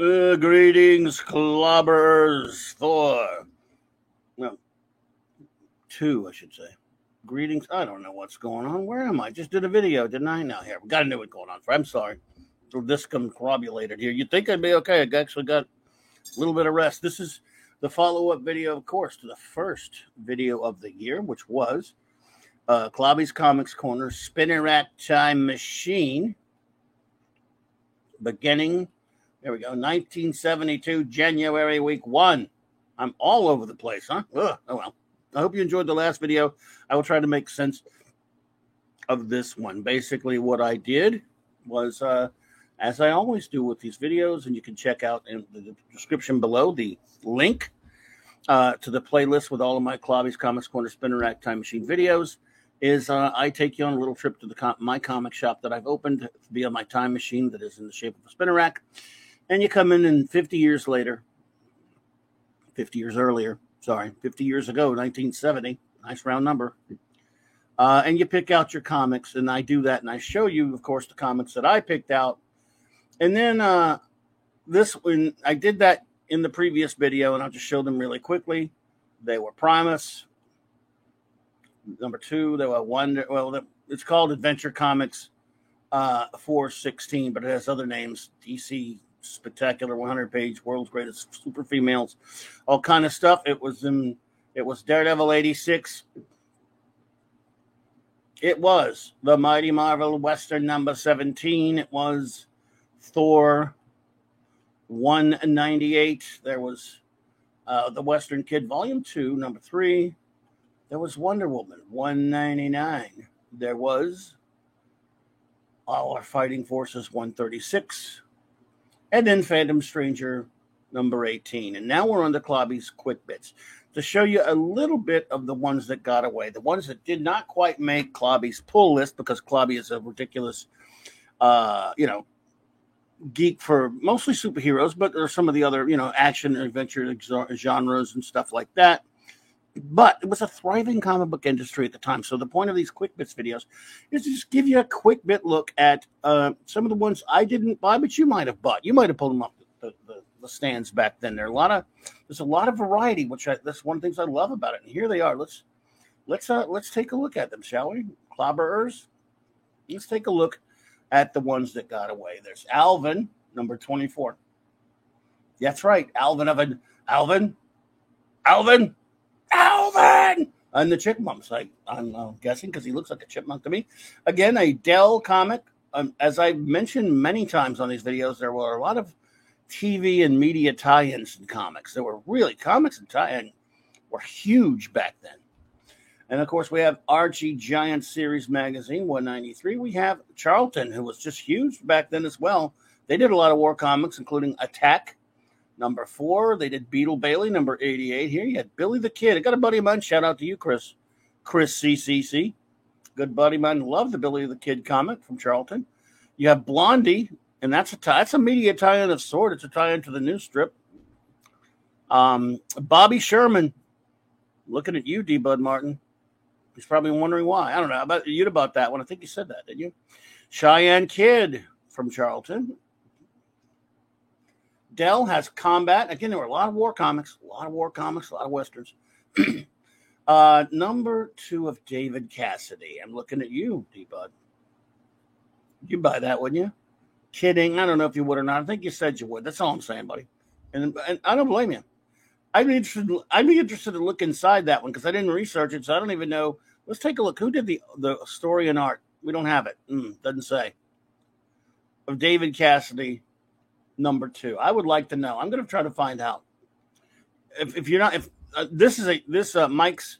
Greetings, clobbers. No, 2, I should say. Greetings. I don't know what's going on. Where am I? Just did a video, didn't I? No, here. We got a new one going on. I'm sorry. This discombobulated here. You'd think I'd be okay. I actually got a little bit of rest. This is the follow-up video, of course, to the first video of the year, which was Clobby's Comics Corner Spinner Rack Time Machine. Beginning, there we go, 1972, January, week 1. I'm all over the place, huh? Ugh, oh well. I hope you enjoyed the last video. I will try to make sense of this one. Basically, what I did was, as I always do with these videos, and you can check out in the description below the link to the playlist with all of my Clobby's Comics Corner Spinner Rack Time Machine videos, is I take you on a little trip to my comic shop that I've opened via my time machine that is in the shape of a spinner rack. And you come in and 50 years earlier, 50 years ago, 1970, nice round number, and you pick out your comics, and I do that, and I show you, of course, the comics that I picked out. And then this one, I did that in the previous video, and I'll just show them really quickly. They were Primus. Number 2, there were Wonder. Well, it's called Adventure Comics 416, but it has other names. DC Spectacular 100-page World's Greatest Super Females, all kind of stuff. It was Daredevil 86. It was the Mighty Marvel Western number 17. It was Thor 198. There was the Western Kid Volume 2, number 3. There was Wonder Woman 199. There was All Our Fighting Forces 136. And then Phantom Stranger number 18. And now we're on the Clobby's Quick Bits to show you a little bit of the ones that got away. The ones that did not quite make Clobby's pull list, because Clobby is a ridiculous, geek for mostly superheroes, but there are some of the other, action and adventure genres and stuff like that. But it was a thriving comic book industry at the time. So the point of these Quick Bits videos is to just give you a quick bit look at some of the ones I didn't buy, but you might have bought. You might have pulled them off the stands back then. There's a lot of variety, that's one of the things I love about it. And here they are. Let's take a look at them, shall we? Clobberers. Let's take a look at the ones that got away. There's Alvin, number 24. That's right, Alvin and the Chipmunks. I'm guessing because he looks like a chipmunk to me. Again, a Dell comic. As I've mentioned many times on these videos, there were a lot of TV and media tie-ins in comics. There were really comics and tie-in were huge back then. And of course, we have Archie Giant Series Magazine 193. We have Charlton, who was just huge back then as well. They did a lot of war comics, including Attack. Number 4, they did Beetle Bailey, number 88. Here you had Billy the Kid. I got a buddy of mine. Shout out to you, Chris CCC. Good buddy of mine. Love the Billy the Kid comic from Charlton. You have Blondie, and that's a media tie-in of sort. It's a tie-in to the news strip. Bobby Sherman. Looking at you, D. Bud Martin. He's probably wondering why. I don't know about that one. I think you said that, didn't you? Cheyenne Kid from Charlton. Dell has Combat. Again, there were a lot of war comics, a lot of westerns. Number 2 of David Cassidy. I'm looking at you, D-Bud. You'd buy that, wouldn't you? Kidding. I don't know if you would or not. I think you said you would. That's all I'm saying, buddy. And I don't blame you. I'd be interested to look inside that one because I didn't research it, so I don't even know. Let's take a look. Who did the story and art? We don't have it. Doesn't say. Of David Cassidy. Number 2. I would like to know. I'm going to try to find out. If you're not, this is Mike's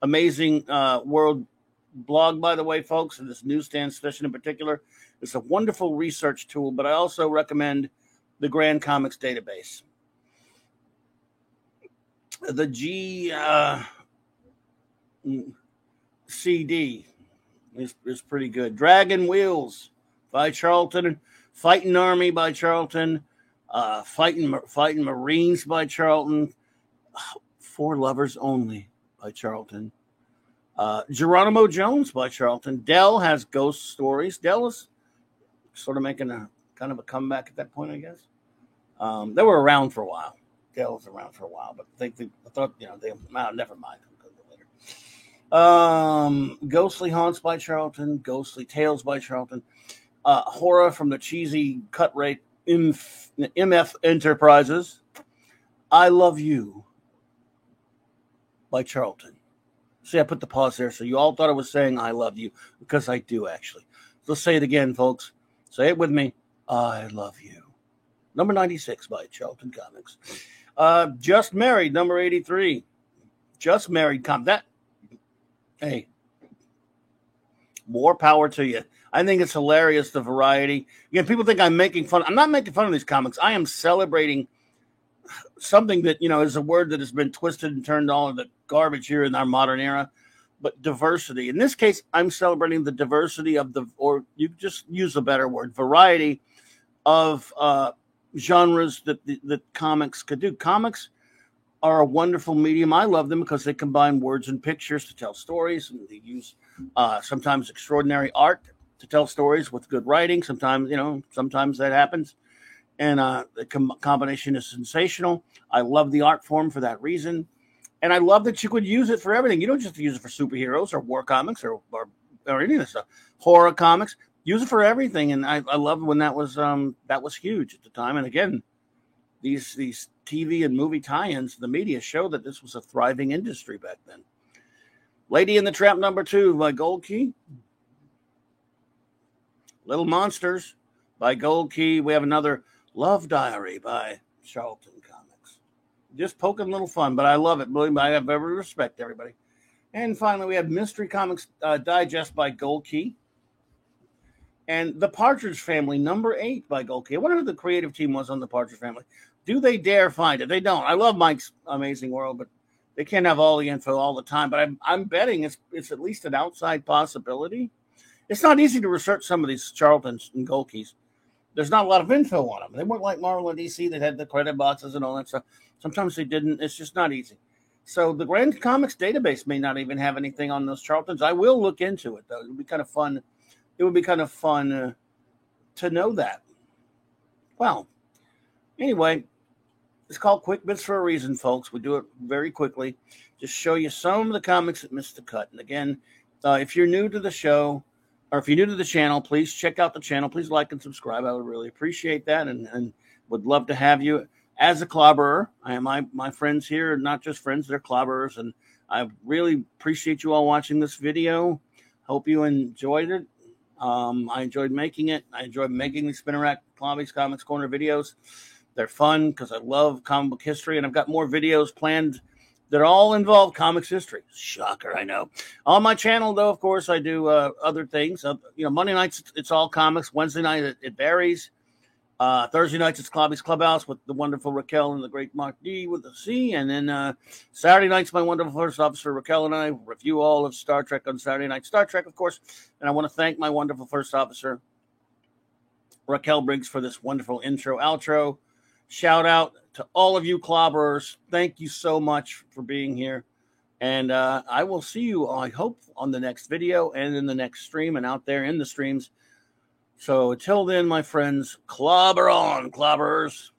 Amazing World blog, by the way, folks, and this newsstand session in particular. It's a wonderful research tool, but I also recommend the Grand Comics database. The GCD is pretty good. Dragon Wheels by Charlton. Fighting Army by Charlton, Fighting Marines by Charlton, For Lovers Only by Charlton, Geronimo Jones by Charlton. Dell has Ghost Stories. Dell is sort of making a kind of a comeback at that point, I guess. They were around for a while. Gail was around for a while, but I thought, never mind. Ghostly Haunts by Charlton, Ghostly Tales by Charlton, Horror from the Cheesy Cut Rate MF Enterprises, I Love You by Charlton. See, I put the pause there, so you all thought I was saying I love you, because I do, actually. So let's say it again, folks. Say it with me. I Love You. Number 96 by Charlton Comics. Just Married, number 83. Just Married hey, more power to you. I think it's hilarious, the variety. Again, people think I'm making fun. I'm not making fun of these comics. I am celebrating something that, is a word that has been twisted and turned all into garbage here in our modern era. But diversity. In this case, I'm celebrating the diversity of or you just use a better word, variety of genres that comics could do. Comics are a wonderful medium. I love them because they combine words and pictures to tell stories, and they use sometimes extraordinary art to tell stories with good writing. Sometimes that happens, and the combination is sensational. I love the art form for that reason, and I love that you could use it for everything. You don't just use it for superheroes or war comics or any of this stuff. Horror comics, use it for everything, and I love when that was huge at the time. And again, these TV and movie tie-ins, the media show that this was a thriving industry back then. Lady and the Tramp number 2 by Gold Key. Little Monsters by Gold Key. We have another Love Diary by Charlton Comics. Just poking a little fun, but I love it. Believe me, I have every respect, everybody. And finally, we have Mystery Comics Digest by Gold Key. And The Partridge Family, number 8 by Gold Key. I wonder who the creative team was on The Partridge Family. Do they dare find it? They don't. I love Mike's Amazing World, but they can't have all the info all the time. But I'm betting it's at least an outside possibility. It's not easy to research some of these Charltons and Gold Keys. There's not a lot of info on them. They weren't like Marvel and DC that had the credit boxes and all that stuff. Sometimes they didn't. It's just not easy. So the Grand Comics database may not even have anything on those Charltons. I will look into it, though. It would be kind of fun. It would be kind of fun to know that. Well, anyway, it's called Quick Bits for a reason, folks. We do it very quickly. Just show you some of the comics that missed the cut. And again, if you're new to the show, or if you're new to the channel, please check out the channel. Please like and subscribe. I would really appreciate that, and would love to have you as a clobberer. My friends here are not just friends, they're clobberers, and I really appreciate you all watching this video. Hope you enjoyed it. I enjoyed making it. I enjoyed making these Spinner Rack Clobbies Comics Corner videos. They're fun because I love comic book history, and I've got more videos planned that all involve comics history. Shocker, I know. On my channel, though, of course, I do other things. Monday nights, it's all comics. Wednesday night, it varies. Thursday nights, it's Clobbies Clubhouse with the wonderful Raquel and the great Mark D with the C. And then Saturday nights, my wonderful first officer, Raquel, and I review all of Star Trek on Saturday night. Star Trek, of course. And I want to thank my wonderful first officer, Raquel Briggs, for this wonderful intro, outro. Shout out to all of you clobberers. Thank you so much for being here. And I will see you, I hope, on the next video and in the next stream and out there in the streams. So until then, my friends, clobber on, clobberers.